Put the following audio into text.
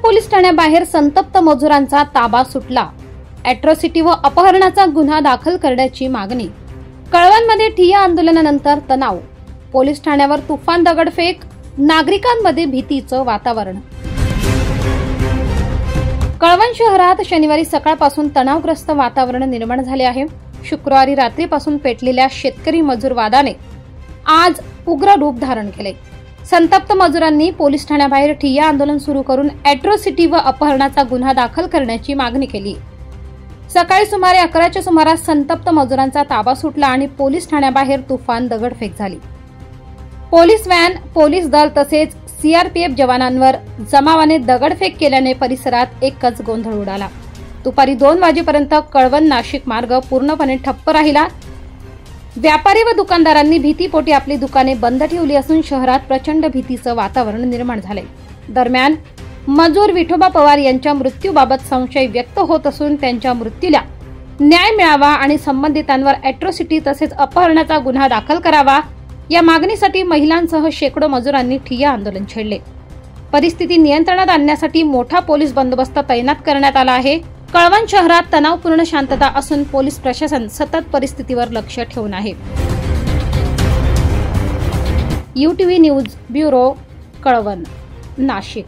Police ठाण्याबाहेर संतप्त मजुरांचा ताबा सुटला। अॅट्रॉसिटी व अपहरणाचा गुन्हा दाखल करण्याची मागणी। कळवणमध्ये ठिय्या आंदोलनानंतर तणाव। पोलीस ठाण्यावर तुफान दगडफेक, नागरिकांमध्ये भीतीचं वातावरण। कळवण शहरात शनिवारी सकाळपासून तणावग्रस्त वातावरण निर्माण झाले आहे। शुक्रवारी रात्रीपासून पेटलेल्या शेतकरी मजूर वादाने आज उग्र रूप धारण केले। संतप्त मजुरांनी पोलीस ठाण्याबाहेर ठिय्या आंदोलन सुरू करून अॅट्रॉसिटी व अपहरणाचा गुन्हा दाखल करण्याची मागणी केली। सकाळी सुमारे 11च्या सुमारास संतप्त मजुरांचा ताबा सुटला आणि पोलीस ठाण्याबाहेर तुफान दगडफेक झाली। पोलीस व्हॅन, पोलीस दल तसेच सीआरपीएफ जवानांवर जमावाने दगडफेक केल्याने परिसरात एकच गोंधळ उडाला। दुपारी 2 वाजेपर्यंत कळवण नाशिक मार्ग पूर्णपणे ठप्प राहिला। व्यापारी व दुकानदारांनी भीतीपोटी आपली दुकाने बंद ठेवली असून शहरात प्रचंड भीतीचं वातावरण निर्माण झाले। दरम्यान मजूर विठोबा पवार यांच्या मृत्यूबाबत संशय व्यक्त होत असून त्यांच्या मृत्यूला न्याय मिळावा आणि संबंधितांवर अॅट्रॉसिटी तसेच अपहरणाचा गुन्हा दाखल करावा या मागणीसाठी महिलांसह शेकडो मजुरांनी ठिय्या आंदोलन छेडले। परिस्थिती नियंत्रणात आणण्यासाठी मोठा पोलीस बंदोबस्त तैनात करण्यात आला आहे। कळवण शहरात तणावपूर्ण शांतता असून पोलीस प्रशासन सतत परिस्थितीवर लक्ष ठेवून आहे। UTV news bureau, Kalwan, Nashik.